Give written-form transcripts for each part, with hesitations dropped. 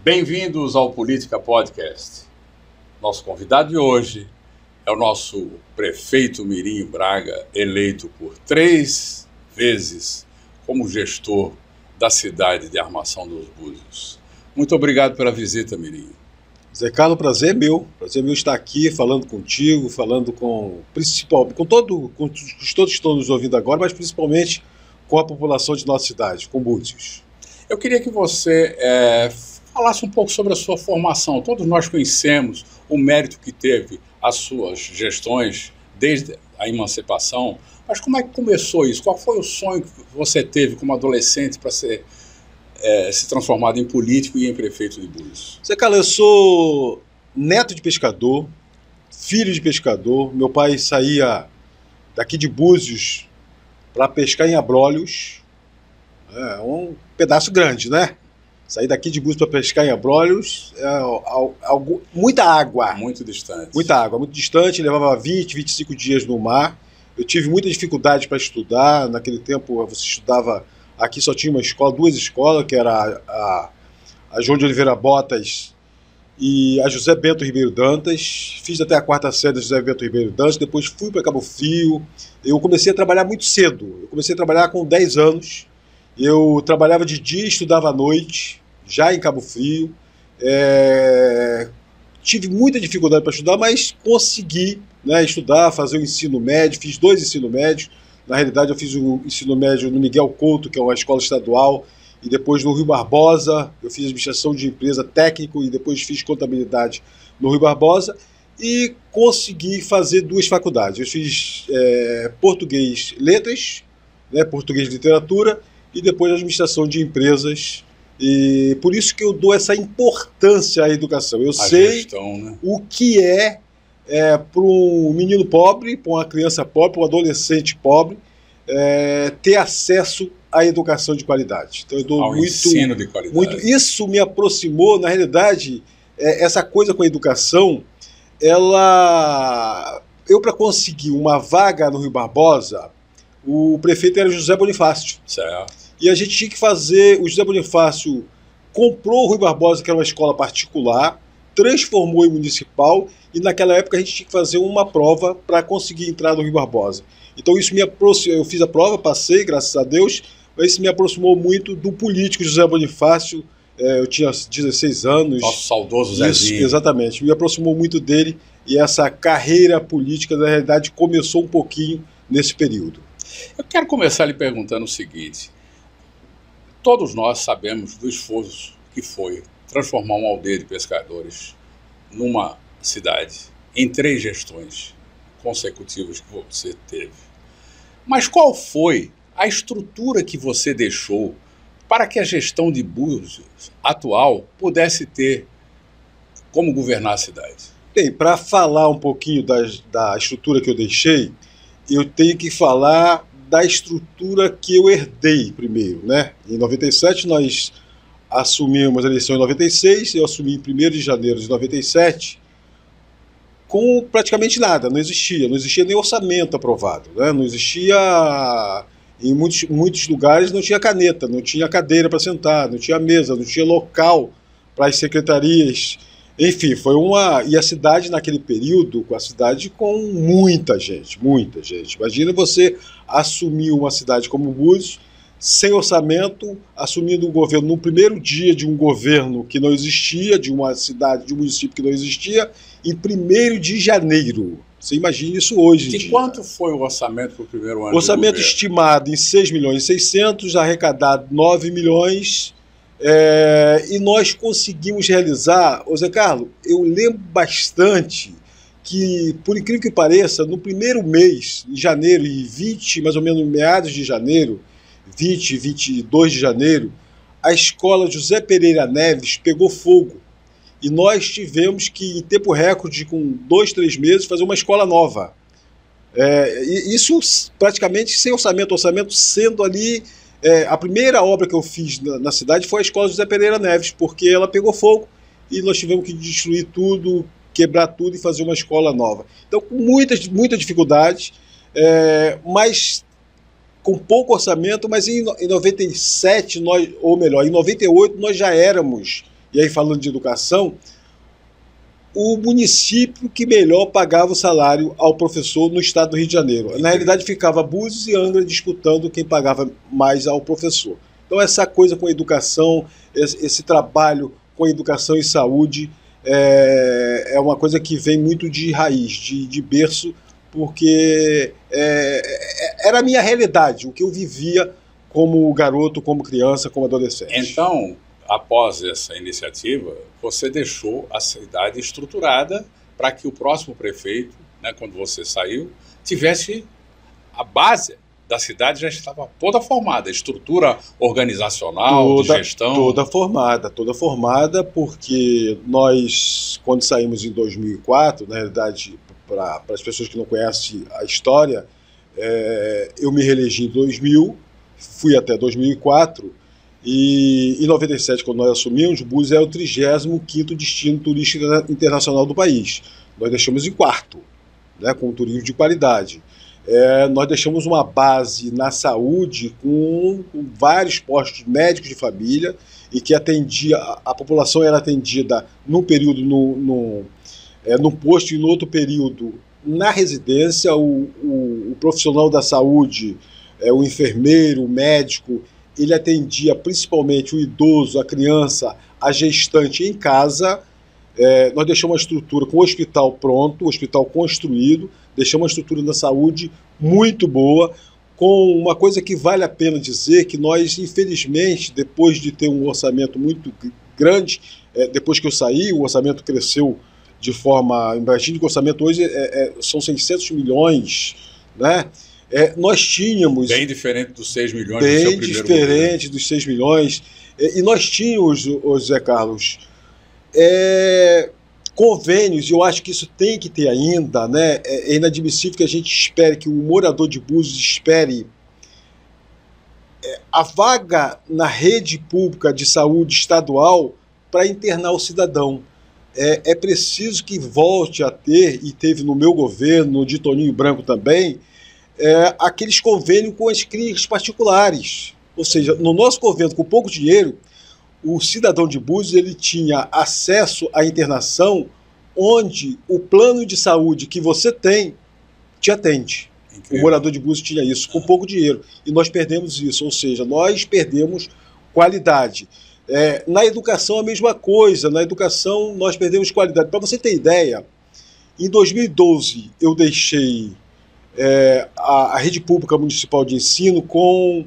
Bem-vindos ao Política Podcast. Nosso convidado de hoje é o nosso prefeito Mirinho Braga, eleito por 3 vezes como gestor da cidade de Armação dos Búzios. Muito obrigado pela visita, Mirinho. Zé Carlos, prazer é meu estar aqui falando contigo, falando com todos que estão nos ouvindo agora, mas principalmente com a população de nossa cidade, com Búzios. Eu queria que você falasse um pouco sobre a sua formação. Todos nós conhecemos o mérito que teve as suas gestões desde a emancipação, mas como é que começou isso? Qual foi o sonho que você teve como adolescente para se transformado em político e em prefeito de Búzios? Zé Carlos, eu sou neto de pescador, filho de pescador. Meu pai saía daqui de Búzios para pescar em Abrolhos, um pedaço grande, né? Sair daqui de Búzios para pescar em Abrolhos, muita água. Muito distante. Muita água, muito distante, levava 20, 25 dias no mar. Eu tive muita dificuldade para estudar. Naquele tempo você estudava, aqui só tinha uma escola, 2 escolas, que era a João de Oliveira Botas e a José Bento Ribeiro Dantas. Fiz até a 4ª série da José Bento Ribeiro Dantas, depois fui para Cabo Frio. Eu comecei a trabalhar muito cedo, eu comecei a trabalhar com 10 anos. Eu trabalhava de dia e estudava à noite, já em Cabo Frio. Tive muita dificuldade para estudar, mas consegui, né, estudar, fazer o ensino médio. Fiz 2 ensinos médios. Na realidade, eu fiz o ensino médio no Miguel Couto, que é uma escola estadual, e depois no Rui Barbosa. Eu fiz administração de empresa técnico e depois fiz contabilidade no Rui Barbosa. E consegui fazer 2 faculdades. Eu fiz português letras, né, português literatura, e depois administração de empresas. E por isso que eu dou essa importância à educação. Eu sei gestão, né? O que para um menino pobre, para uma criança pobre, para um adolescente pobre, ter acesso à educação de qualidade. Então eu dou ao ensino de qualidade. Isso me aproximou, na realidade, essa coisa com a educação, eu para conseguir uma vaga no Rui Barbosa, o prefeito era José Bonifácio. Certo. E a gente tinha que fazer, o José Bonifácio comprou o Rui Barbosa, que era uma escola particular, transformou em municipal, e naquela época a gente tinha que fazer uma prova para conseguir entrar no Rui Barbosa. Então isso me aproximou, eu fiz a prova, passei, graças a Deus, mas isso me aproximou muito do político José Bonifácio. Eu tinha 16 anos. Nosso saudoso Zezinho. Isso, exatamente, me aproximou muito dele, e essa carreira política, na realidade, começou um pouquinho nesse período. Eu quero começar lhe perguntando o seguinte: todos nós sabemos do esforço que foi transformar uma aldeia de pescadores numa cidade em 3 gestões consecutivas que você teve. Mas qual foi a estrutura que você deixou para que a gestão de Búzios atual pudesse ter como governar a cidade? Bem, para falar um pouquinho da estrutura que eu deixei, eu tenho que falar da estrutura que eu herdei primeiro, né? Em 97 nós assumimos a eleição em 96, eu assumi em 1º de janeiro de 97, com praticamente nada, não existia nem orçamento aprovado, né? Não existia, em muitos lugares não tinha caneta, não tinha cadeira para sentar, não tinha mesa, não tinha local para as secretarias. Enfim, e a cidade naquele período, a cidade com muita gente. Imagina você assumir uma cidade como Búzios, sem orçamento, assumindo um governo no primeiro dia de um governo que não existia, de uma cidade, de um município que não existia, em 1º de janeiro. Você imagina isso hoje em dia. De quanto foi o orçamento para o primeiro ano? Orçamento estimado em 6.600.000, arrecadado 9 milhões. E nós conseguimos realizar, Zé Carlos, eu lembro bastante que, por incrível que pareça, no primeiro mês, em janeiro, mais ou menos meados de janeiro, 22 de janeiro, a escola José Pereira Neves pegou fogo. E nós tivemos que, em tempo recorde, com 2, 3 meses, fazer uma escola nova. Isso praticamente sem orçamento sendo ali. A primeira obra que eu fiz na cidade foi a escola José Pereira Neves, porque ela pegou fogo e nós tivemos que destruir tudo, quebrar tudo e fazer uma escola nova. Então, com muita dificuldade, mas com pouco orçamento, mas em 97, em 98, nós já éramos e aí falando de educação, o município que melhor pagava o salário ao professor no estado do Rio de Janeiro. Na realidade, ficava Búzios e Angra disputando quem pagava mais ao professor. Então, essa coisa com a educação, esse trabalho com a educação e saúde, é uma coisa que vem muito de raiz, de berço, porque era a minha realidade, o que eu vivia como garoto, como criança, como adolescente. Então, após essa iniciativa, você deixou a cidade estruturada para que o próximo prefeito, né, quando você saiu, tivesse a base da cidade já estava toda formada, estrutura organizacional, de gestão. Toda formada, porque nós, quando saímos em 2004, na realidade, para as pessoas que não conhecem a história, eu me reelegi em 2000, fui até 2004, e em 97, quando nós assumimos, Búzios é o 35º destino turístico internacional do país. Nós deixamos em quarto, né, com turismo de qualidade. Nós deixamos uma base na saúde com vários postos médicos de família e que atendia, a população era atendida num período num posto e no outro período na residência. O profissional da saúde, o enfermeiro, o médico, ele atendia principalmente o idoso, a criança, a gestante em casa. Nós deixamos uma estrutura com o hospital pronto, o hospital construído, deixamos uma estrutura da saúde muito boa, com uma coisa que vale a pena dizer, que nós, infelizmente, depois de ter um orçamento muito grande, depois que eu saí, o orçamento cresceu de forma... Imagine que o orçamento hoje são 600 milhões, né? Nós tínhamos... Bem diferente dos 6 milhões do seu primeiro governo. Bem diferente dos 6 milhões. E nós tínhamos, Zé Carlos, convênios, e eu acho que isso tem que ter ainda, né? É inadmissível que a gente espere, que o morador de Búzios espere a vaga na rede pública de saúde estadual para internar o cidadão. É preciso que volte a ter, e teve no meu governo, de Toninho Branco também, aqueles convênios com as clínicas particulares. Ou seja, no nosso governo, com pouco dinheiro, o cidadão de Búzios ele tinha acesso à internação onde o plano de saúde que você tem te atende. Incrível. O morador de Búzios tinha isso, com pouco dinheiro. E nós perdemos isso, ou seja, nós perdemos qualidade. Na educação, a mesma coisa. Na educação, nós perdemos qualidade. Para você ter ideia, em 2012, eu deixei a rede pública municipal de ensino com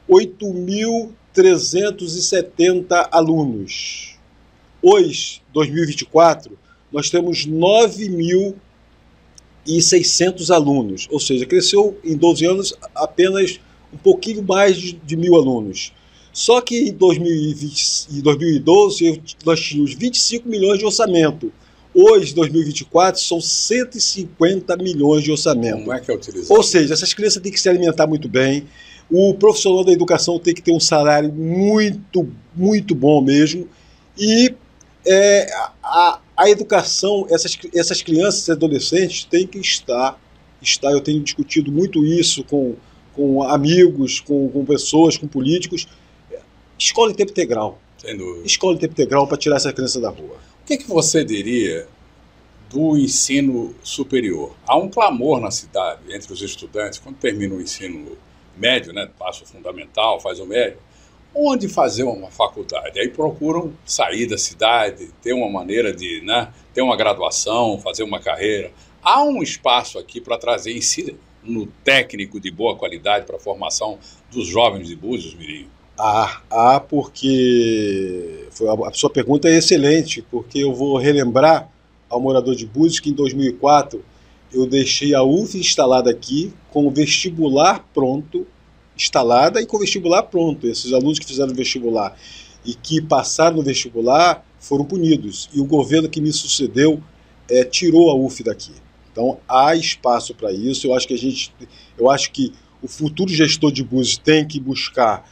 8.370 alunos. Hoje, 2024, nós temos 9.600 alunos, ou seja, cresceu em 12 anos apenas um pouquinho mais de 1.000 alunos. Só que em 2012 nós tínhamos 25 milhões de orçamento. Hoje, 2024, são 150 milhões de orçamento. Como é que é utilizado? Ou seja, essas crianças têm que se alimentar muito bem, o profissional da educação tem que ter um salário muito, muito bom mesmo, e a educação, essas crianças e adolescentes têm que estar, eu tenho discutido muito isso com amigos, com pessoas, com políticos, escola em tempo integral. Sem dúvida. Escola em tempo integral para tirar essa criança da rua. O que você diria do ensino superior? Há um clamor na cidade entre os estudantes, quando termina o ensino médio, né, passa o fundamental, faz o médio, onde fazer uma faculdade? Aí procuram sair da cidade, ter uma maneira de, né, ter uma graduação, fazer uma carreira. Há um espaço aqui para trazer ensino técnico de boa qualidade para a formação dos jovens de Búzios, Mirinho? Porque a sua pergunta é excelente, porque eu vou relembrar ao morador de Búzios que em 2004 eu deixei a UF instalada aqui com o vestibular pronto, instalada e com o vestibular pronto. Esses alunos que fizeram o vestibular e que passaram no vestibular foram punidos, e o governo que me sucedeu tirou a UF daqui. Então há espaço para isso. Eu acho que o futuro gestor de Búzios tem que buscar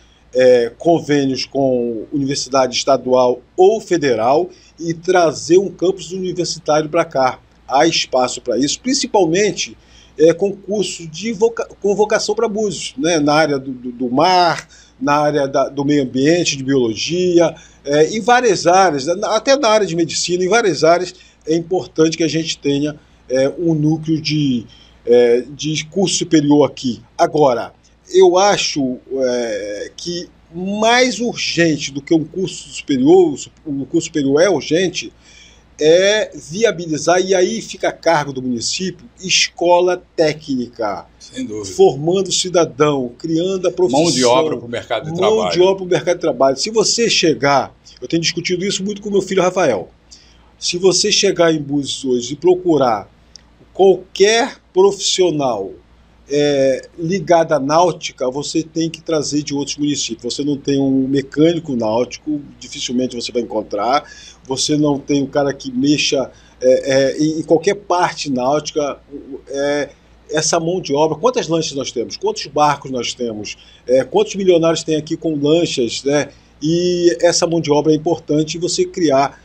convênios com universidade estadual ou federal e trazer um campus universitário para cá. Há espaço para isso, principalmente concurso com vocação para Búzios, né, na área do mar, na área do meio ambiente, de biologia, em várias áreas, até na área de medicina, em várias áreas, é importante que a gente tenha um núcleo de curso superior aqui. Agora, eu acho que mais urgente do que um curso superior, o curso superior é urgente, é viabilizar, e aí fica a cargo do município, escola técnica. Sem dúvida. Formando cidadão, criando a profissão. Mão de obra para o mercado de trabalho. Mão de obra para o mercado de trabalho. Se você chegar, eu tenho discutido isso muito com meu filho Rafael, se você chegar em Búzios hoje e procurar qualquer profissional ligado à náutica, você tem que trazer de outros municípios. Você não tem um mecânico náutico, dificilmente você vai encontrar. Você não tem um cara que mexa em qualquer parte náutica. Essa mão de obra, quantas lanchas nós temos? Quantos barcos nós temos? Quantos milionários tem aqui com lanchas? Né? E essa mão de obra é importante você criar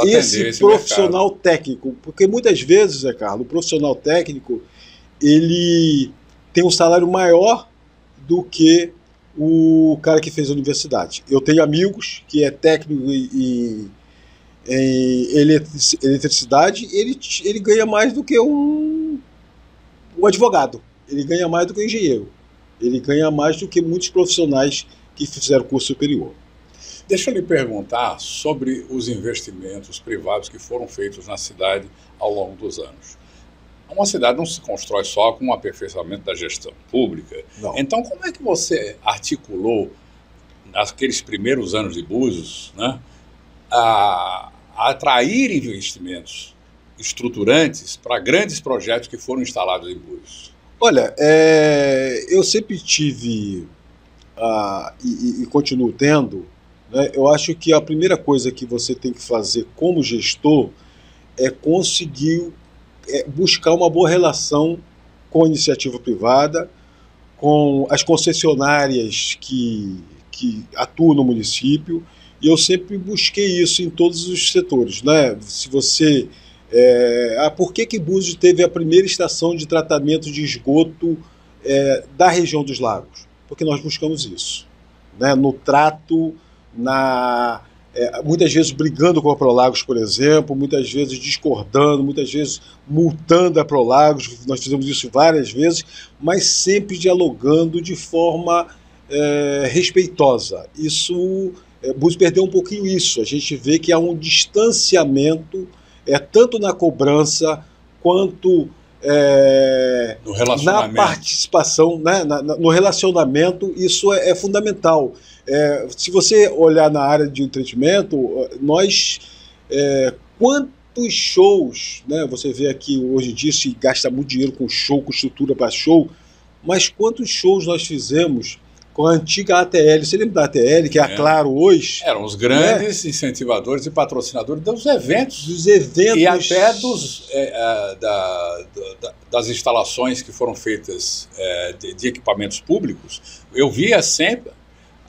esse profissional mercado técnico. Porque muitas vezes, Zé Carlos, o profissional técnico ele tem um salário maior do que o cara que fez a universidade. Eu tenho amigos que é técnico em eletricidade, ele ganha mais do que um advogado, ele ganha mais do que um engenheiro, ele ganha mais do que muitos profissionais que fizeram curso superior. Deixa eu lhe perguntar sobre os investimentos privados que foram feitos na cidade ao longo dos anos. Uma cidade não se constrói só com o aperfeiçoamento da gestão pública. Não. Então, como é que você articulou, naqueles primeiros anos de Búzios, né, a atrair investimentos estruturantes para grandes projetos que foram instalados em Búzios? Olha, eu sempre tive, e continuo tendo, né, eu acho que a primeira coisa que você tem que fazer como gestor é conseguir buscar uma boa relação com a iniciativa privada, com as concessionárias que atuam no município, e eu sempre busquei isso em todos os setores. Né? Se você... por que Búzios teve a primeira estação de tratamento de esgoto da região dos lagos? Porque nós buscamos isso. Né? No trato, muitas vezes brigando com a Prolagos, por exemplo, muitas vezes discordando, muitas vezes multando a Prolagos, nós fizemos isso várias vezes, mas sempre dialogando de forma respeitosa. Búzios perdeu um pouquinho isso, a gente vê que há um distanciamento, tanto na cobrança quanto na participação, né? No relacionamento, isso é fundamental. Se você olhar na área de entretenimento, quantos shows, né? Você vê aqui hoje em dia se gasta muito dinheiro com show, com estrutura para show, mas quantos shows nós fizemos com a antiga ATL? Você lembra da ATL, que é a Claro hoje? Eram os grandes incentivadores e patrocinadores dos eventos. E até das instalações que foram feitas de equipamentos públicos. Eu via sempre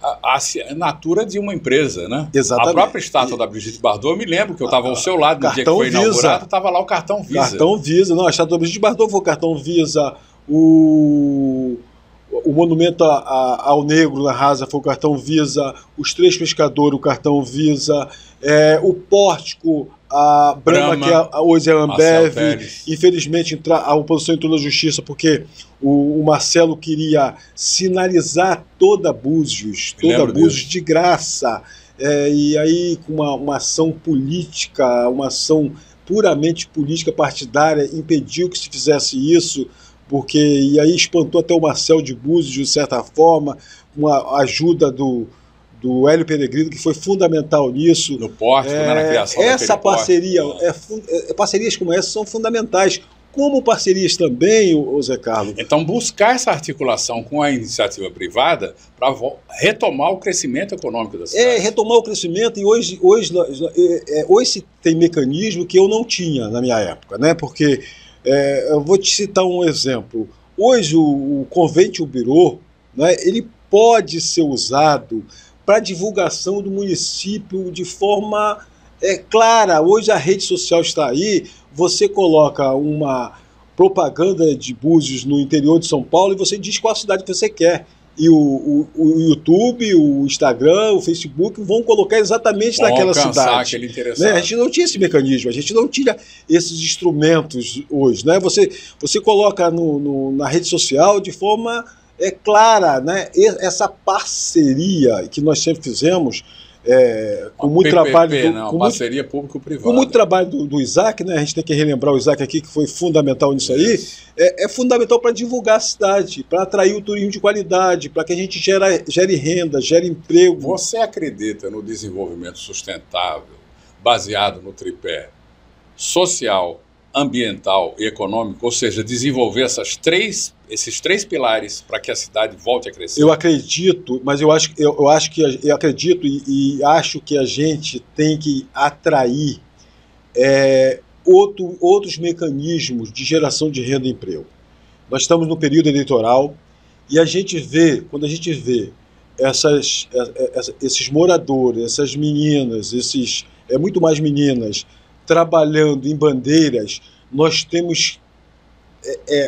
a assinatura de uma empresa, né? Exatamente. A própria estátua da Brigitte Bardot, eu me lembro que eu estava ao seu lado no dia que foi inaugurado, estava lá o cartão Visa. Cartão Visa, não, a estátua da Brigitte Bardot foi o cartão Visa, o monumento ao negro na Rasa foi o cartão Visa, os Três Pescadores, o cartão Visa, o pórtico, a Brahma, que hoje é a Ambev. Infelizmente a oposição entrou na justiça porque o Marcelo queria sinalizar toda Búzios de graça, e aí com uma ação política, uma ação puramente política partidária, impediu que se fizesse isso, e aí espantou até o Marcel de Búzios, de certa forma, com a ajuda do Hélio Peregrino, que foi fundamental nisso. No pórtico, na criação essa parceria, parcerias como essa são fundamentais, como parcerias também, Zé Carlos. Então, buscar essa articulação com a iniciativa privada para retomar o crescimento econômico da cidade. Retomar o crescimento, e hoje se tem mecanismo que eu não tinha na minha época, né? Porque eu vou te citar um exemplo. Hoje o Convênio Bureau, né, ele pode ser usado para divulgação do município de forma clara. Hoje a rede social está aí, você coloca uma propaganda de Búzios no interior de São Paulo e você diz qual cidade que você quer. e o YouTube, o Instagram, o Facebook vão colocar exatamente naquela cidade. Aquele interessado. Né? A gente não tinha esse mecanismo, a gente não tinha esses instrumentos hoje. Né? Você coloca na rede social de forma clara, né? Essa parceria que nós sempre fizemos, com muito trabalho... parceria público-privada. Com muito trabalho do Isaac, né? A gente tem que relembrar o Isaac aqui, que foi fundamental nisso aí. É fundamental para divulgar a cidade, para atrair o turismo de qualidade, para que a gente gere renda, gere emprego. Você acredita no desenvolvimento sustentável, baseado no tripé social, ambiental e econômico, ou seja, desenvolver esses três pilares para que a cidade volte a crescer? Eu acredito, mas eu acredito e acho que a gente tem que atrair outros mecanismos de geração de renda e emprego. Nós estamos no período eleitoral e quando a gente vê esses moradores, essas meninas, muito mais meninas, trabalhando em bandeiras, nós temos,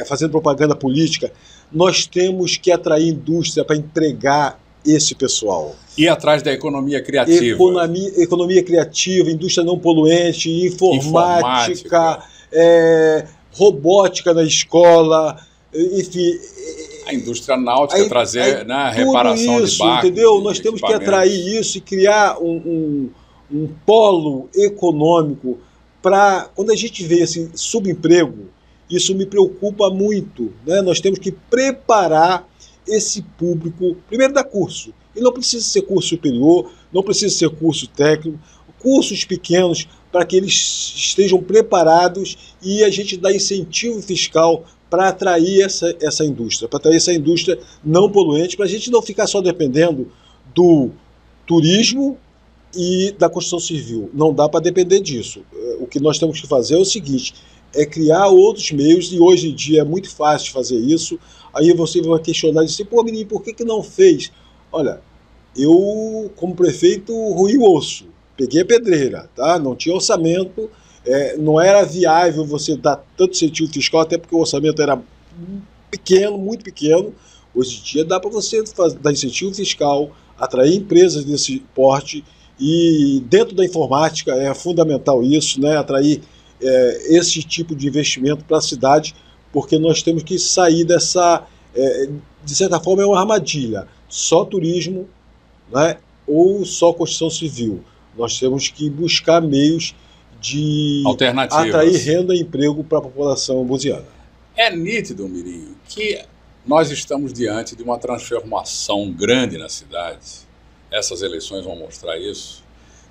fazendo propaganda política, nós temos que atrair indústria para empregar esse pessoal. E atrás da economia criativa. Economia criativa, indústria não poluente, informática. Robótica na escola, enfim... A indústria náutica, trazer reparação isso, de barcos. Entendeu? Nós temos que atrair isso e criar um polo econômico para, quando a gente vê esse subemprego, isso me preocupa muito. Né? Nós temos que preparar esse público, primeiro dar curso, e não precisa ser curso superior, não precisa ser curso técnico, cursos pequenos para que eles estejam preparados e a gente dá incentivo fiscal para atrair essa indústria, para atrair essa indústria não poluente, para a gente não ficar só dependendo do turismo e da construção civil. Não dá para depender disso. O que nós temos que fazer é o seguinte, é criar outros meios, e hoje em dia é muito fácil de fazer isso. Aí você vai questionar e dizer, pô, menino, por que não fez? Olha, eu, como prefeito, ruí o osso, peguei a pedreira, tá? Não tinha orçamento, não era viável você dar tanto incentivo fiscal, até porque o orçamento era pequeno, muito pequeno. Hoje em dia dá para você dar incentivo fiscal, atrair empresas desse porte, e dentro da informática é fundamental isso, né? Atrair esse tipo de investimento para a cidade, porque nós temos que sair dessa, de certa forma, é uma armadilha. Só turismo, né? Ou só construção civil. Nós temos que buscar meios de atrair renda e emprego para a população buziana. É nítido, Mirinho, que nós estamos diante de uma transformação grande na cidade. Essas eleições vão mostrar isso,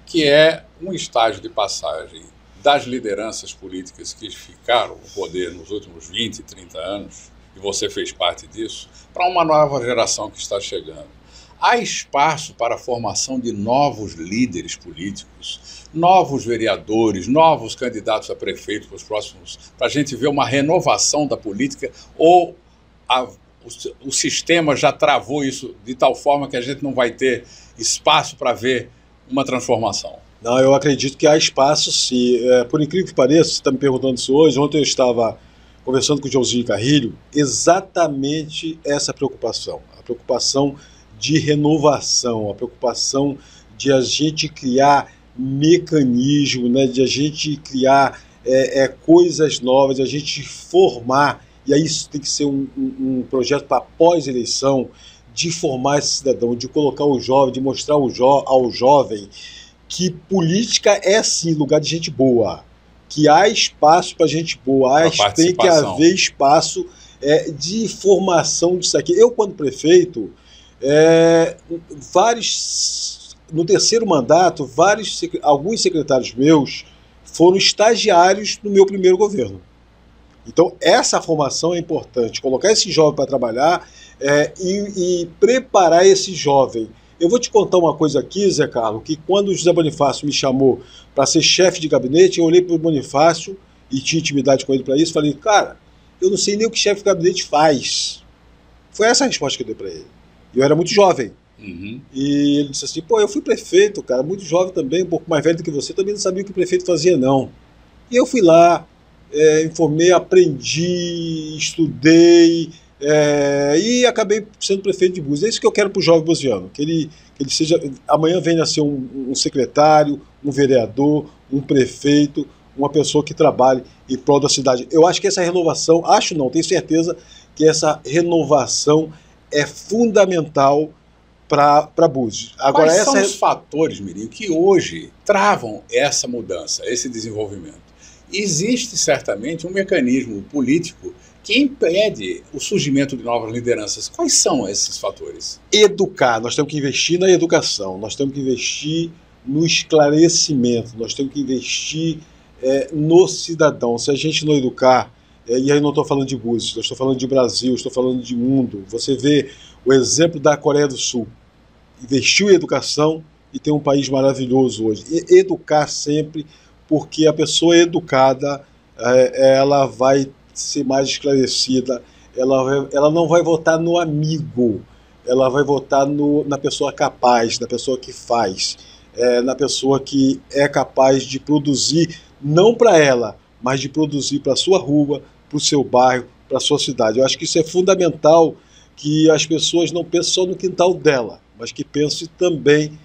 que é um estágio de passagem das lideranças políticas que ficaram no poder nos últimos 20, 30 anos, e você fez parte disso, para uma nova geração que está chegando. Há espaço para a formação de novos líderes políticos, novos vereadores, novos candidatos a prefeito para os próximos, para a gente ver uma renovação da política, ou o sistema já travou isso de tal forma que a gente não vai ter espaço para ver uma transformação? Não, eu acredito que há espaço, sim. Por incrível que pareça, você está me perguntando isso hoje, ontem eu estava conversando com o Joãozinho Carrilho, exatamente essa preocupação, a preocupação de renovação, a preocupação de a gente criar mecanismo, né, de a gente criar coisas novas, de a gente formar, e aí isso tem que ser um projeto para pós-eleição, de formar esse cidadão, de colocar o jovem, de mostrar ao jovem que política é sim lugar de gente boa, que há espaço para gente boa, tem que haver espaço de formação disso aqui. Eu, quando prefeito, no terceiro mandato, alguns secretários meus foram estagiários no meu primeiro governo. Então, essa formação é importante, colocar esse jovem para trabalhar e preparar esse jovem. Eu vou te contar uma coisa aqui, Zé Carlos, que quando o José Bonifácio me chamou para ser chefe de gabinete, eu olhei para o Bonifácio e tinha intimidade com ele para isso, falei, cara, eu não sei nem o que chefe de gabinete faz. Foi essa a resposta que eu dei para ele. Eu era muito jovem. Uhum. E ele disse assim, pô, eu fui prefeito, cara, muito jovem também, um pouco mais velho do que você, também não sabia o que o prefeito fazia, não. E eu fui lá, informei, aprendi, estudei, E acabei sendo prefeito de Búzios. É isso que eu quero para o jovem buziano, que ele seja, amanhã venha a ser um secretário, um vereador, um prefeito, uma pessoa que trabalhe em prol da cidade. Eu acho que essa renovação, tenho certeza que essa renovação é fundamental para Búzios. Agora, quais são os fatores, Mirinho, que hoje travam essa mudança, esse desenvolvimento? Existe certamente um mecanismo político que impede o surgimento de novas lideranças. Quais são esses fatores? Educar. Nós temos que investir na educação, nós temos que investir no esclarecimento, nós temos que investir no cidadão. Se a gente não educar, e aí não estou falando de Búzios, eu estou falando de Brasil, estou falando de mundo. Você vê o exemplo da Coreia do Sul. Investiu em educação e tem um país maravilhoso hoje. E educar sempre, porque a pessoa educada, ela vai ser mais esclarecida, ela não vai votar no amigo, ela vai votar na pessoa capaz, na pessoa que faz, na pessoa que é capaz de produzir, não para ela, mas de produzir para a sua rua, para o seu bairro, para a sua cidade. Eu acho que isso é fundamental, que as pessoas não pensem só no quintal dela, mas que pensem também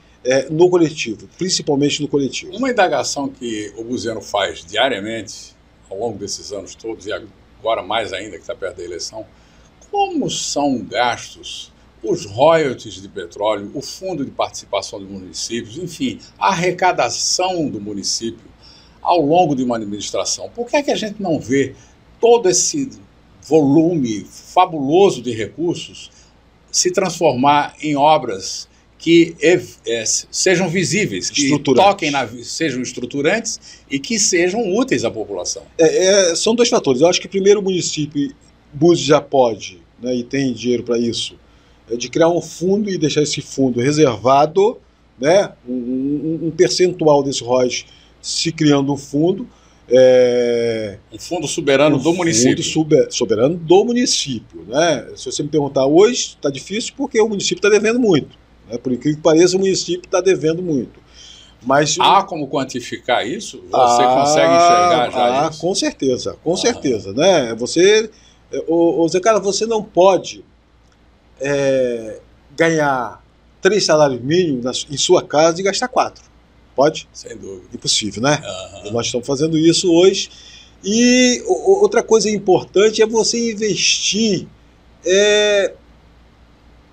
no coletivo, principalmente no coletivo. Uma indagação que o buziano faz diariamente, ao longo desses anos todos, e agora mais ainda que está perto da eleição, como são gastos os royalties de petróleo, o fundo de participação dos municípios, enfim, a arrecadação do município ao longo de uma administração? Por que é que a gente não vê todo esse volume fabuloso de recursos se transformar em obras que sejam visíveis, que toquem sejam estruturantes e que sejam úteis à população? São dois fatores. Eu acho que primeiro o município, Búzios já pode, né, e tem dinheiro para isso, de criar um fundo e deixar esse fundo reservado, né, um percentual desse royalties se criando um fundo. Um fundo soberano do município. Fundo soberano do município, né? Se você me perguntar hoje, está difícil porque o município está devendo muito. Né? Por incrível que pareça, o município está devendo muito. Mas há como quantificar isso? Você consegue enxergar já isso? Com certeza. Né? Zé Carlos, você não pode ganhar 3 salários mínimos em sua casa e gastar 4. Pode? Sem dúvida. Impossível, né? Nós estamos fazendo isso hoje. E outra coisa importante é você investir.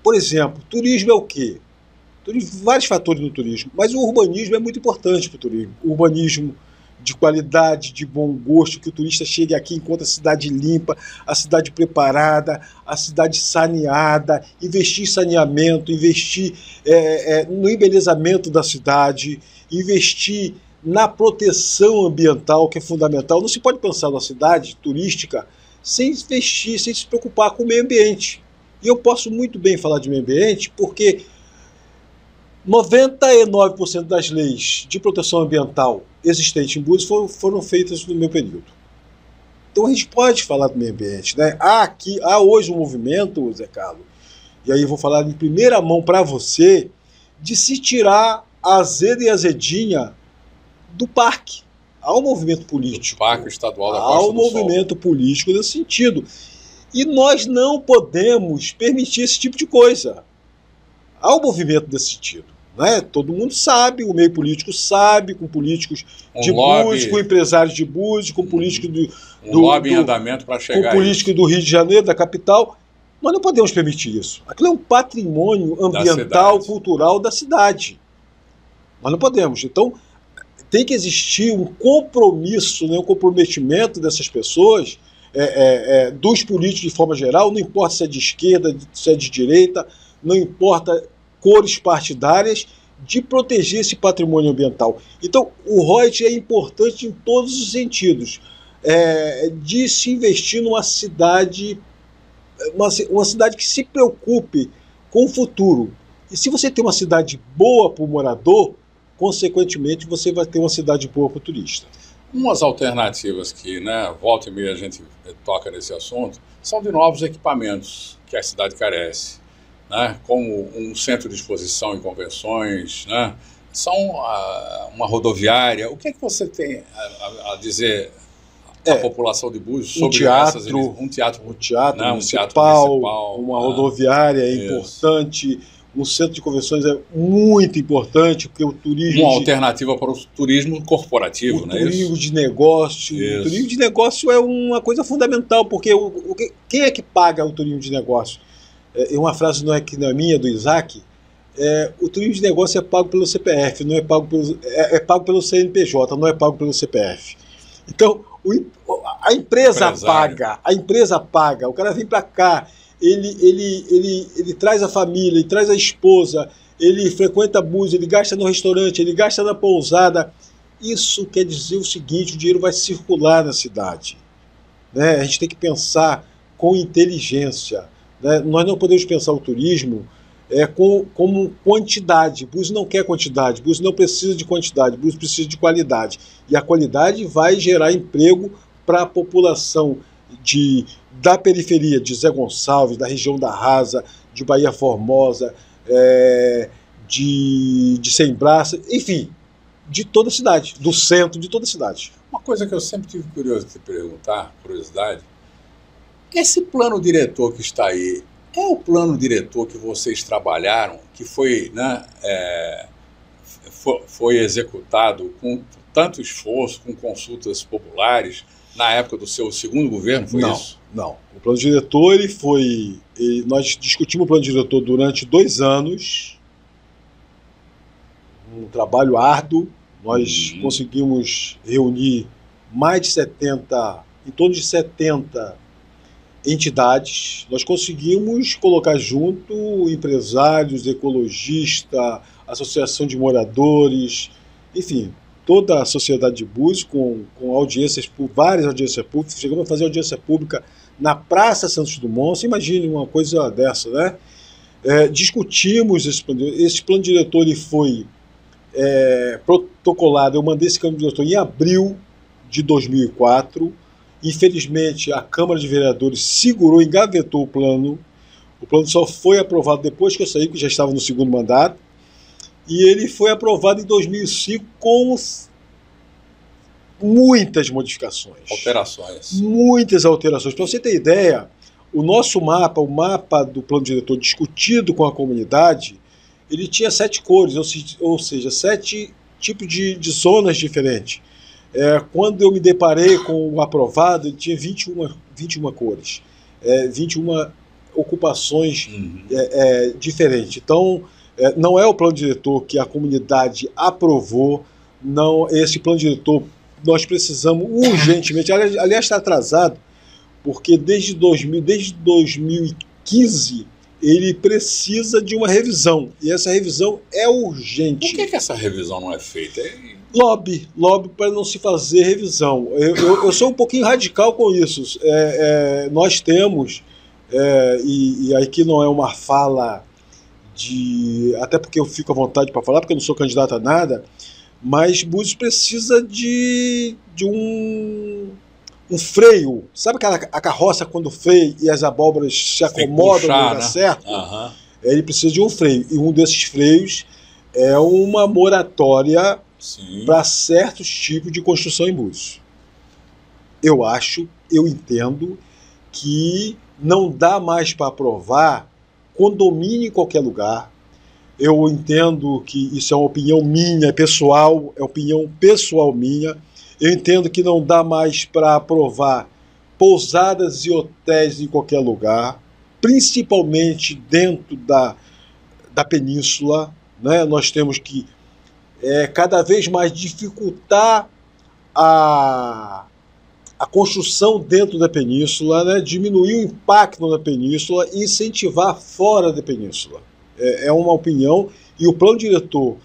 Por exemplo, turismo é o quê? Vários fatores no turismo, mas o urbanismo é muito importante para o turismo. O urbanismo de qualidade, de bom gosto, que o turista chegue aqui e encontre a cidade limpa, a cidade preparada, a cidade saneada, investir em saneamento, investir no embelezamento da cidade, investir na proteção ambiental, que é fundamental. Não se pode pensar numa cidade turística sem investir, sem se preocupar com o meio ambiente. E eu posso muito bem falar de meio ambiente porque 99% das leis de proteção ambiental existentes em Búzios foram feitas no meu período. Então a gente pode falar do meio ambiente, né? Há hoje um movimento, Zé Carlos, e aí eu vou falar em primeira mão para você, de se tirar a azeda e azedinha do parque. Há um movimento político. Do Parque Estadual da Costa do Sol. Há um movimento político nesse sentido. E nós não podemos permitir esse tipo de coisa. Há um movimento nesse sentido. Né? Todo mundo sabe, o meio político sabe, com políticos de Búzios, com empresários de Búzios, com políticos do lobby em andamento para chegar. Com políticos do Rio de Janeiro, da capital. Nós não podemos permitir isso. Aquilo é um patrimônio ambiental, cultural da cidade. Nós não podemos. Então, tem que existir um compromisso, né, um comprometimento dessas pessoas, dos políticos de forma geral, não importa se é de esquerda, se é de direita, não importa cores partidárias, de proteger esse patrimônio ambiental. Então, o royalties é importante em todos os sentidos, de se investir numa cidade, uma cidade que se preocupe com o futuro. E se você tem uma cidade boa para o morador, consequentemente você vai ter uma cidade boa para o turista. Umas alternativas que, né, volta e meia a gente toca nesse assunto, são de novos equipamentos que a cidade carece. Né, como um centro de exposição e convenções, né, são uma rodoviária. O que é que você tem a dizer a população de Búzios sobre um teatro municipal, uma rodoviária importante, um centro de convenções é muito importante, porque o turismo... Uma alternativa para o turismo corporativo, não é isso? O turismo de negócio. O turismo de negócio é uma coisa fundamental, porque quem é que paga o turismo de negócio? Uma frase que não é minha, do Isaac, o turismo de negócio é pago pelo CPF, não é pago pelo CNPJ, não é pago pelo CPF. Então, a empresa paga, o cara vem para cá, ele traz a família, ele traz a esposa, ele frequenta Búzios, ele gasta no restaurante, ele gasta na pousada. Isso quer dizer o seguinte: o dinheiro vai circular na cidade, né? A gente tem que pensar com inteligência, né? Nós não podemos pensar o turismo como quantidade. Búzios não quer quantidade, Búzios não precisa de quantidade, Búzios precisa de qualidade. E a qualidade vai gerar emprego para a população da periferia, de Zé Gonçalves, da região da Rasa, de Bahia Formosa, de Sembraça, enfim, de toda a cidade, do centro de toda a cidade. Uma coisa que eu sempre tive curiosidade, esse plano diretor que está aí, é o plano diretor que vocês trabalharam, que foi, né, foi executado com tanto esforço, com consultas populares, na época do seu segundo governo, foi isso? Não. O plano diretor, nós discutimos o plano diretor durante 2 anos, um trabalho árduo. Nós conseguimos reunir mais de 70, em torno de 70 entidades. Nós conseguimos colocar junto empresários, ecologistas, associação de moradores, enfim, toda a sociedade de Búzios, com várias audiências públicas. Chegamos a fazer audiência pública na Praça Santos Dumont. Você imagine uma coisa dessa, né? Discutimos esse plano diretor, ele foi protocolado. Eu mandei esse plano diretor em abril de 2004. Infelizmente, a Câmara de Vereadores segurou, engavetou o plano. O plano só foi aprovado depois que eu saí, que já estava no segundo mandato. E ele foi aprovado em 2005 com muitas modificações. Muitas alterações. Para você ter ideia, o nosso mapa, o mapa do plano diretor discutido com a comunidade, ele tinha 7 cores, ou seja, 7 tipos de zonas diferentes. Quando eu me deparei com o aprovado, ele tinha 21 cores, 21 ocupações diferentes. Então, não é o plano diretor que a comunidade aprovou. Não, esse plano diretor nós precisamos urgentemente, aliás está atrasado, porque desde 2015 ele precisa de uma revisão, e essa revisão é urgente. Por que essa revisão não é feita? Lobby para não se fazer revisão. Eu sou um pouquinho radical com isso. Nós temos, e aqui não é uma fala até porque eu fico à vontade para falar, porque eu não sou candidato a nada, mas Búzios precisa de um freio. Sabe a carroça quando freia e as abóboras se acomodam no lugar certo? Uhum. Ele precisa de um freio, e um desses freios é uma moratória para certos tipos de construção em Búzios. Eu entendo que não dá mais para aprovar condomínio em qualquer lugar. Eu entendo que isso é uma opinião minha, pessoal, é opinião pessoal minha. Eu entendo que não dá mais para aprovar pousadas e hotéis em qualquer lugar, principalmente dentro da península, né? Nós temos que cada vez mais dificultar a construção dentro da península, né? Diminuir o impacto na península e incentivar fora da península. É uma opinião, e o plano diretor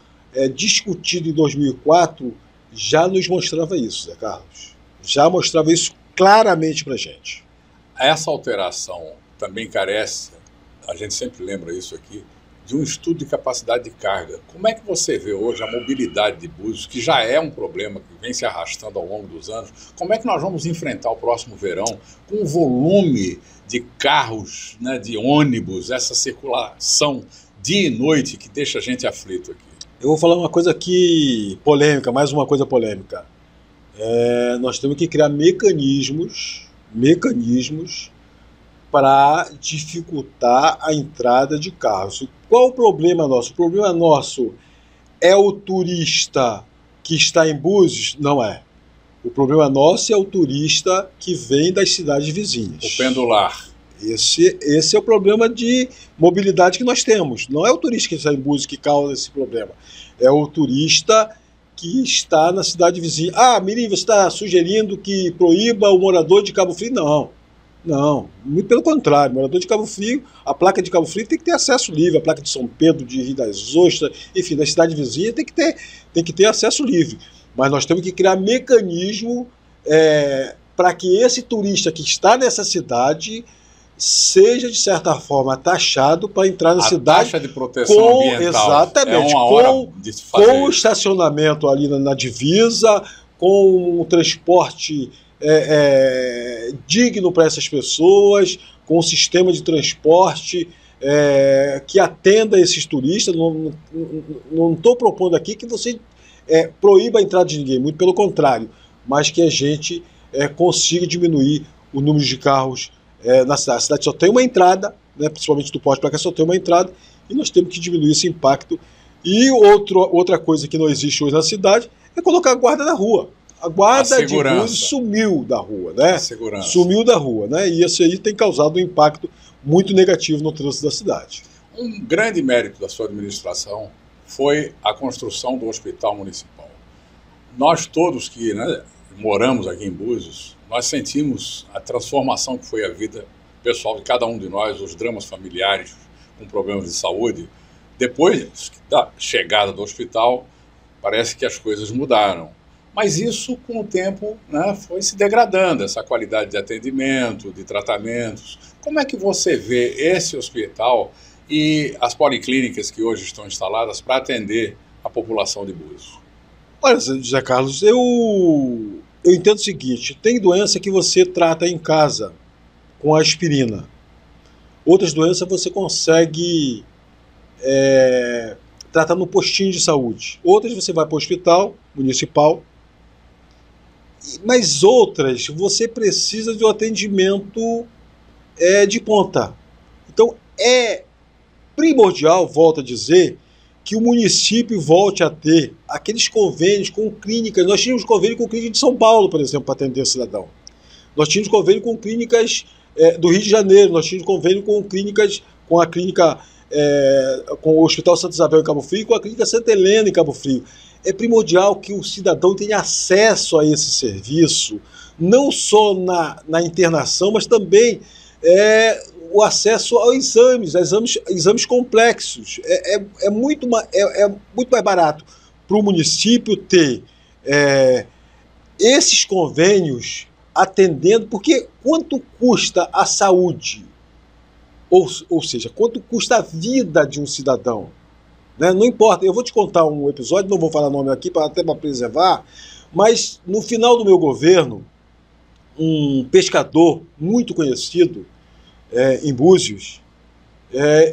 discutido em 2004 já nos mostrava isso, Zé Carlos. Já mostrava isso claramente para a gente. Essa alteração também carece, a gente sempre lembra isso aqui, de um estudo de capacidade de carga. Como é que você vê hoje a mobilidade de Búzios, que já é um problema que vem se arrastando ao longo dos anos? Como é que nós vamos enfrentar o próximo verão com o volume de carros, né, de ônibus, essa circulação dia e noite que deixa a gente aflito aqui? Eu vou falar uma coisa aqui polêmica, mais uma coisa polêmica. Nós temos que criar mecanismos para dificultar a entrada de carros. Qual o problema nosso? O problema nosso é o turista que está em Búzios? Não é. O problema nosso é o turista que vem das cidades vizinhas. O pendular. Esse é o problema de mobilidade que nós temos. Não é o turista que está em Búzios que causa esse problema. É o turista que está na cidade vizinha. Ah, Mirim, você está sugerindo que proíba o morador de Cabo Frio? Não, muito pelo contrário. O morador de Cabo Frio, a placa de Cabo Frio tem que ter acesso livre, a placa de São Pedro, de Rio das Ostras, enfim, da cidade vizinha tem que ter acesso livre. Mas nós temos que criar mecanismo para que esse turista que está nessa cidade seja, de certa forma, taxado para entrar na cidade. Taxa de proteção ambiental. Exatamente. Com o estacionamento ali na divisa, com o transporte digno para essas pessoas, com um sistema de transporte que atenda esses turistas. Não estou propondo aqui que você proíba a entrada de ninguém, muito pelo contrário, mas que a gente consiga diminuir o número de carros na cidade. A cidade só tem uma entrada, né, principalmente do porto para cá, só tem uma entrada, e nós temos que diminuir esse impacto. E outra coisa que não existe hoje na cidade é colocar a guarda na rua. A guarda de Búzios sumiu da rua, né? Sumiu da rua, né? E isso aí tem causado um impacto muito negativo no trânsito da cidade. Um grande mérito da sua administração foi a construção do hospital municipal. Nós todos que moramos aqui em Búzios, nós sentimos a transformação que foi a vida pessoal de cada um de nós, os dramas familiares com problemas de saúde. Depois da chegada do hospital, parece que as coisas mudaram. Mas isso, com o tempo, foi se degradando, essa qualidade de atendimento, de tratamentos. Como é que você vê esse hospital e as policlínicas que hoje estão instaladas para atender a população de Búzios? Olha, José Carlos, eu entendo o seguinte: tem doença que você trata em casa com aspirina. Outras doenças você consegue tratar no postinho de saúde. Outras você vai para o hospital municipal. Mas outras você precisa de um atendimento de ponta. Então é primordial, volto a dizer, que o município volte a ter aqueles convênios com clínicas. Nós tínhamos convênio com clínica de São Paulo, por exemplo, para atender o cidadão. Nós tínhamos convênio com clínicas do Rio de Janeiro, nós tínhamos convênio com clínicas, com a clínica, com o Hospital Santa Isabel em Cabo Frio, com a clínica Santa Helena em Cabo Frio. É primordial que o cidadão tenha acesso a esse serviço, não só na internação, mas também o acesso aos exames complexos. É muito mais barato para o município ter esses convênios atendendo, porque quanto custa a saúde? Ou seja, quanto custa a vida de um cidadão? Não importa, eu vou te contar um episódio, não vou falar nome aqui, até para preservar, mas no final do meu governo, um pescador muito conhecido em Búzios,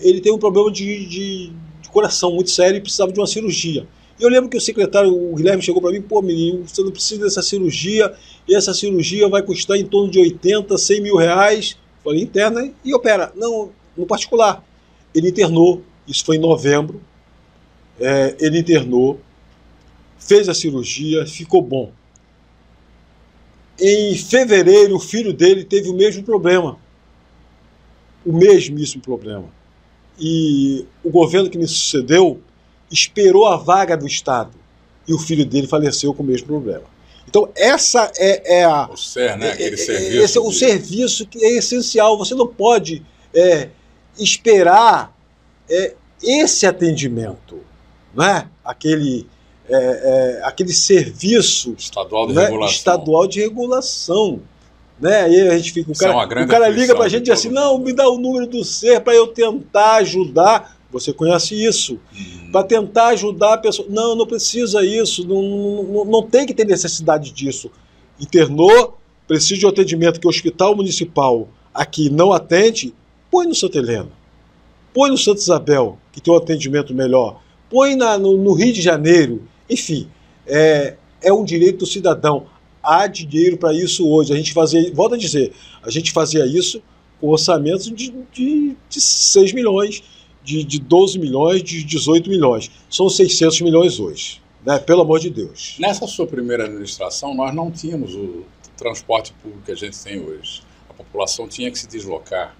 ele tem um problema de coração muito sério e precisava de uma cirurgia. E eu lembro que o secretário, o Guilherme, chegou para mim: pô, menino, você não precisa dessa cirurgia, e essa cirurgia vai custar em torno de 80, 100 mil reais. Falei: interna e opera. Não, no particular. Ele internou, isso foi em novembro. Ele internou, fez a cirurgia, ficou bom. Em fevereiro, o filho dele teve o mesmo problema. O mesmíssimo problema. E o governo que me sucedeu esperou a vaga do Estado. E o filho dele faleceu com o mesmo problema. Então, essa o SER, aquele serviço. Esse é o serviço que é essencial. Você não pode esperar esse atendimento. Não é? Aquele serviço estadual de regulação. Aí a gente fica, o cara liga para a gente e diz assim: não, me dá o número do SER para eu tentar ajudar. Você conhece isso? Para tentar ajudar a pessoa. Não precisa isso, não tem que ter necessidade disso. Internou, precisa de um atendimento que o hospital municipal aqui não atende, põe no Santa Helena, põe no Santa Isabel, que tem um atendimento melhor, põe no Rio de Janeiro. Enfim, é um direito do cidadão. há dinheiro para isso hoje. A gente fazia, volto a dizer, a gente fazia isso com orçamentos de 6 milhões, de 12 milhões, de 18 milhões. São 600 milhões hoje, né? Pelo amor de Deus. Nessa sua primeira administração, nós não tínhamos o transporte público que a gente tem hoje. A população tinha que se deslocar.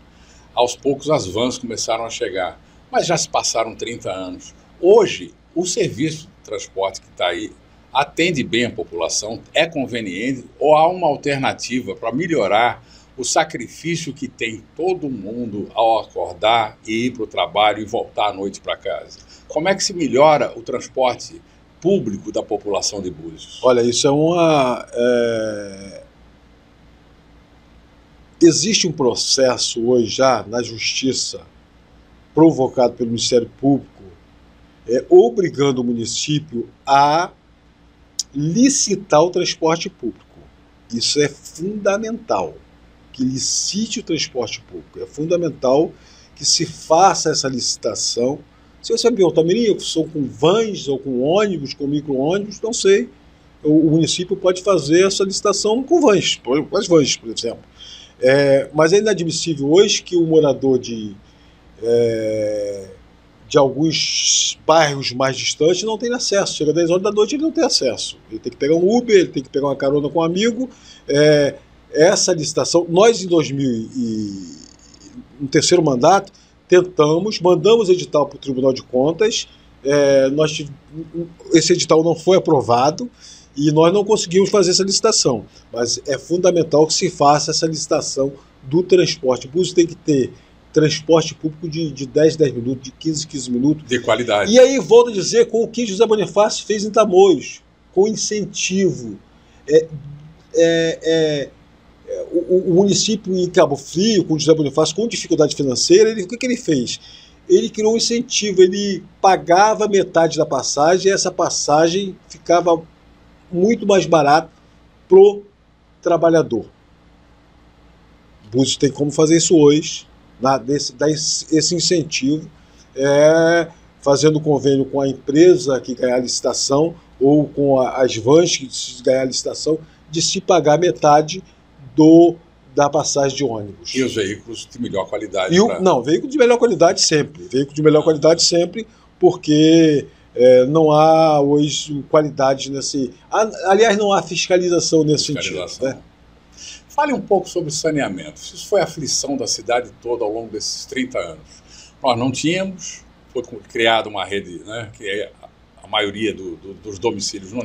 Aos poucos as vans começaram a chegar, mas já se passaram 30 anos. Hoje, o serviço de transporte que está aí atende bem a população, é conveniente, ou há uma alternativa para melhorar o sacrifício que tem todo mundo ao acordar e ir para o trabalho e voltar à noite para casa? Como é que se melhora o transporte público da população de Búzios? Olha, isso é uma... Existe um processo hoje já na Justiça, provocado pelo Ministério Público, obrigando o município a licitar o transporte público. Isso é fundamental, que licite o transporte público. É fundamental que se faça essa licitação. Se você me perguntar, Mirinho, são com vans ou com ônibus, com micro-ônibus, não sei. O município pode fazer essa licitação com vans, com as vans, por exemplo. Mas é inadmissível hoje que o morador de alguns bairros mais distantes não tem acesso. Chega às 10 horas da noite, ele não tem acesso. Ele tem que pegar um Uber, ele tem que pegar uma carona com um amigo. Essa licitação, nós em no terceiro mandato, mandamos edital para o Tribunal de Contas, esse edital não foi aprovado e nós não conseguimos fazer essa licitação. Mas é fundamental que se faça essa licitação do transporte. Búzios tem que ter transporte público de 10 minutos, de 15 minutos. De qualidade. E aí, volto a dizer, com o que José Bonifácio fez em Tamoios, com incentivo. O município em Cabo Frio, com José Bonifácio, com dificuldade financeira, o que ele fez? Ele criou um incentivo, ele pagava metade da passagem e essa passagem ficava muito mais barata para o trabalhador. Búzios tem como fazer isso hoje, dar esse incentivo, fazendo convênio com a empresa que ganhar a licitação ou com as vans que ganhar a licitação, de se pagar metade da passagem de ônibus. E os veículos de melhor qualidade? Não, veículo de melhor qualidade sempre. Veículo de melhor qualidade sempre, porque não há hoje qualidade nesse... Aliás, não há fiscalização nesse sentido. Né? Fale um pouco sobre saneamento. Isso foi a aflição da cidade toda ao longo desses 30 anos. Nós não tínhamos, foi criada uma rede, né, que a maioria dos domicílios não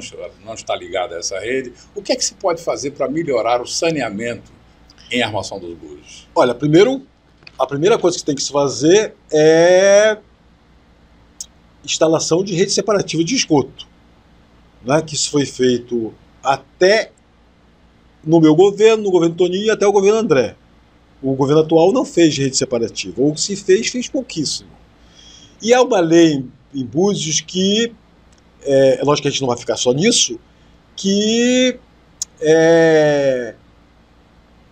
está ligada a essa rede. O que é que se pode fazer para melhorar o saneamento em Armação dos Búzios? Olha, a primeira coisa que tem que se fazer é instalação de rede separativa de esgoto, né, que isso foi feito até no meu governo, no governo Toninho e até o governo André. O governo atual não fez rede separativa, ou se fez pouquíssimo. E há uma lei em Búzios que, lógico que a gente não vai ficar só nisso, que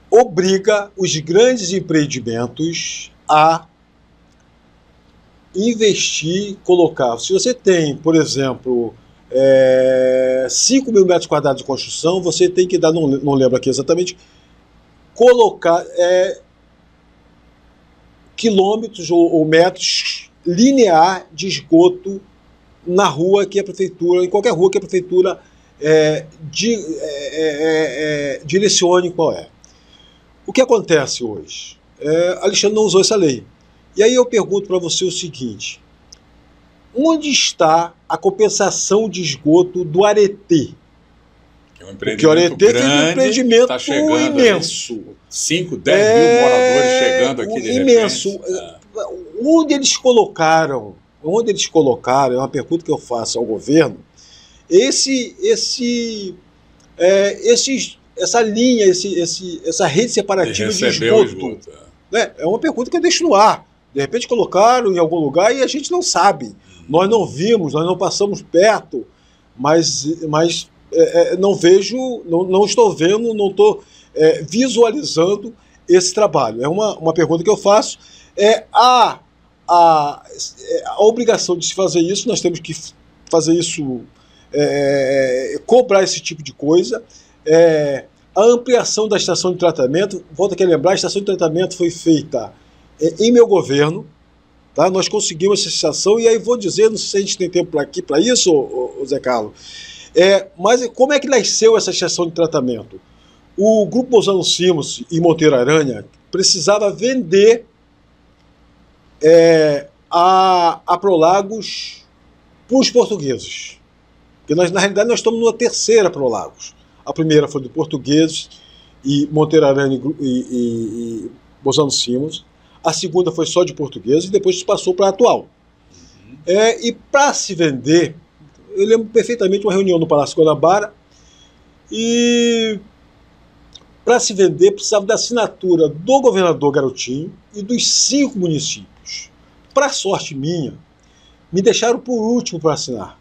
obriga os grandes empreendimentos a investir, colocar. Se você tem, por exemplo, 5 mil metros quadrados de construção, você tem que dar, não lembro aqui exatamente, colocar quilômetros ou metros linear de esgoto na rua que a prefeitura, em qualquer rua que a prefeitura direcione qual é. O que acontece hoje? Alexandre não usou essa lei. E aí eu pergunto para você o seguinte: onde está a compensação de esgoto do Aretê? Porque o Aretê tem um empreendimento tá imenso. 5, 10 mil moradores chegando aqui de imenso. repente. Onde eles colocaram, é uma pergunta que eu faço ao governo, essa linha, essa rede separativa de esgoto. É uma pergunta que eu deixo no ar. De repente colocaram em algum lugar e a gente não sabe. Nós não vimos, nós não passamos perto, mas não vejo, não estou vendo, não estou visualizando esse trabalho. É uma pergunta que eu faço. A obrigação de se fazer isso, nós temos que fazer isso, cobrar esse tipo de coisa. A ampliação da estação de tratamento, volto aqui a lembrar, a estação de tratamento foi feita em meu governo, tá? Nós conseguimos essa estação, e aí vou dizer, não sei se a gente tem tempo aqui para isso, Zé Carlos, mas como é que nasceu essa estação de tratamento? O Grupo Bozano Simos e Monteiro Aranha precisava vender a Prolagos para os portugueses. Porque na realidade nós estamos numa terceira Prolagos. A primeira foi do Portugueses e Monteiro Aranha e Bozano Simos. A segunda foi só de Portugueses e depois passou para a atual. E para se vender, eu lembro perfeitamente uma reunião no Palácio Guanabara, e para se vender precisava da assinatura do governador Garotinho e dos 5 municípios. Para sorte minha, me deixaram por último para assinar.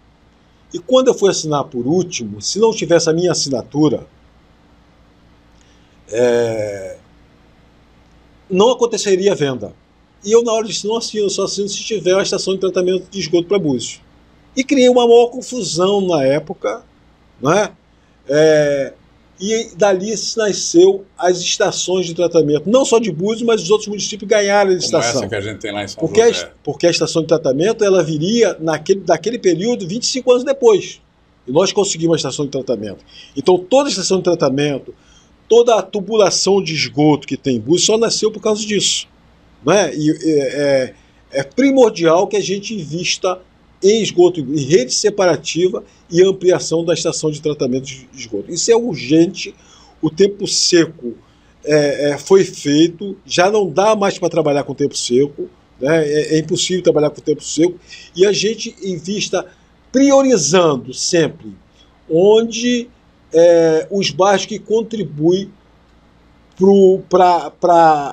E quando eu fui assinar por último, se não tivesse a minha assinatura, não aconteceria a venda. E eu, na hora de não assino, eu só assino se tiver a estação de tratamento de esgoto para Búzios. E criei uma maior confusão na época, né? E dali nasceu as estações de tratamento, não só de Búzios, mas os outros municípios ganharam a estação. Como essa que a gente tem lá em São José. Porque a estação de tratamento ela viria daquele período 25 anos depois. E nós conseguimos a estação de tratamento. Então toda a estação de tratamento, toda a tubulação de esgoto que tem em Búzios só nasceu por causa disso. Né? E é primordial que a gente invista em esgoto, em rede separativa e ampliação da estação de tratamento de esgoto. Isso é urgente. O tempo seco foi feito, já não dá mais para trabalhar com tempo seco, né? É impossível trabalhar com tempo seco, e a gente invista priorizando sempre onde os bairros que contribuem para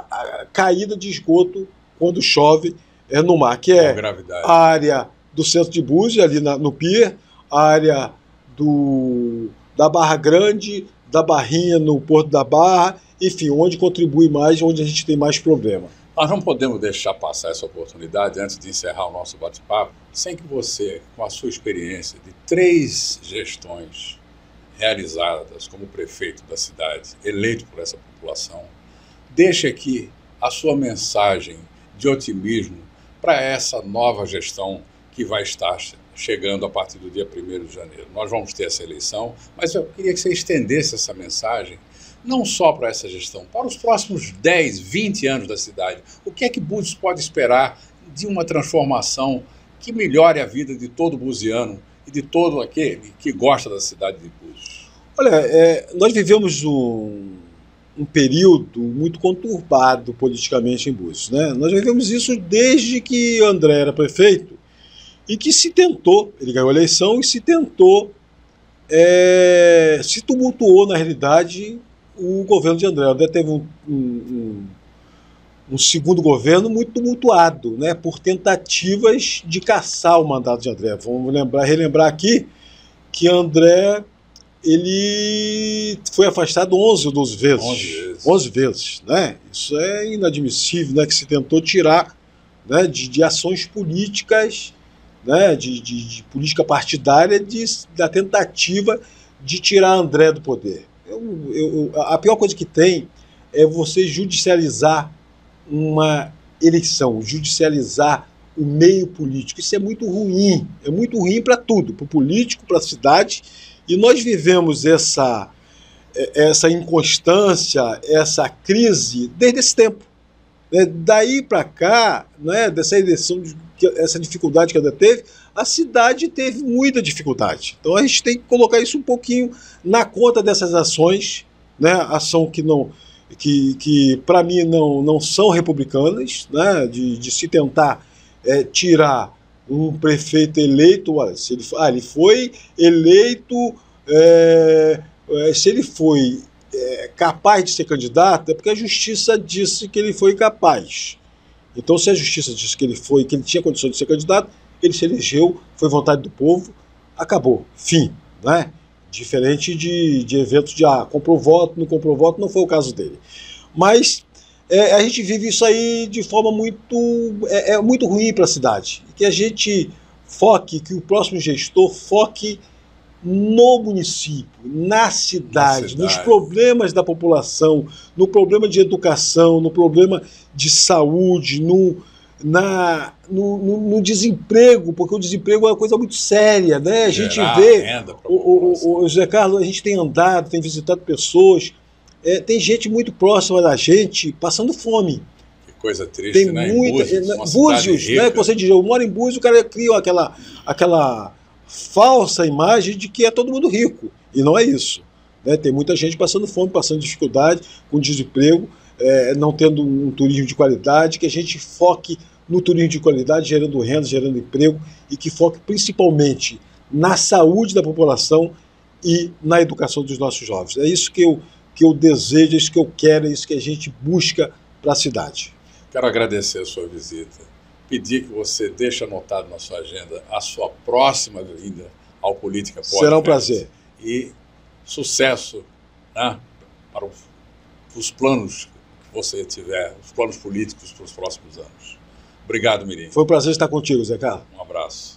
a caída de esgoto quando chove no mar, que é a área do centro de Búzios, ali no pier, a área da Barra Grande, da Barrinha no Porto da Barra, enfim, onde contribui mais, onde a gente tem mais problema. Nós não podemos deixar passar essa oportunidade, antes de encerrar o nosso bate-papo, sem que você, com a sua experiência de 3 gestões realizadas como prefeito da cidade, eleito por essa população, deixe aqui a sua mensagem de otimismo para essa nova gestão que vai estar chegando a partir do dia 1º de janeiro. Nós vamos ter essa eleição, mas eu queria que você estendesse essa mensagem, não só para essa gestão, para os próximos 10, 20 anos da cidade. O que é que Búzios pode esperar de uma transformação que melhore a vida de todo buziano e de todo aquele que gosta da cidade de Búzios? Olha, nós vivemos um período muito conturbado politicamente em Búzios, né? Nós vivemos isso desde que André era prefeito, e que se tentou, ele ganhou a eleição e se tentou, se tumultuou, na realidade, o governo de André. André teve um segundo governo muito tumultuado, né, por tentativas de caçar o mandato de André. Vamos relembrar aqui que André ele foi afastado 11 ou 12 vezes. 11 vezes, né? Isso é inadmissível, né, que se tentou tirar, né, de ações políticas, né, de política partidária, da tentativa de tirar André do poder. A pior coisa que tem é você judicializar uma eleição, judicializar o meio político. Isso é muito ruim para tudo, para o político, para a cidade, e nós vivemos essa inconstância, essa crise desde esse tempo. Daí para cá, né, dessa eleição, essa dificuldade que ela teve, a cidade teve muita dificuldade. Então a gente tem que colocar isso um pouquinho na conta dessas ações, né, ação que para mim não são republicanas, né, de se tentar tirar um prefeito eleito. Ele foi eleito, se ele foi capaz de ser candidato, é porque a justiça disse que ele foi capaz. Então, se a justiça disse que ele tinha condições de ser candidato, ele se elegeu, foi vontade do povo, acabou, fim, né? Diferente de eventos de comprou voto, não comprou voto, não foi o caso dele. Mas a gente vive isso aí de forma muito ruim para a cidade. Que a gente que o próximo gestor foque no município, na cidade, nos problemas da população, no problema de educação, no problema de saúde, no desemprego, porque o desemprego é uma coisa muito séria, né? A gente vê, o José Carlos, a gente tem andado, tem visitado pessoas, tem gente muito próxima da gente passando fome. Que coisa triste, tem né? Muita, Búzios, né? Você diz, eu moro em Búzios, o cara cria aquela falsa imagem de que é todo mundo rico, e não é isso, né? Tem muita gente passando fome, passando dificuldade, com desemprego, não tendo um turismo de qualidade, que a gente foque no turismo de qualidade, gerando renda, gerando emprego, e que foque principalmente na saúde da população e na educação dos nossos jovens. É isso que eu desejo, é isso que eu quero, é isso que a gente busca para a cidade. Quero agradecer a sua visita, pedir que você deixe anotado na sua agenda a sua próxima vinda ao Política Pode. Será um prazer. E sucesso, né, para os planos que você tiver, os planos políticos para os próximos anos. Obrigado, Mirim. Foi um prazer estar contigo, Zé Carlos. Um abraço.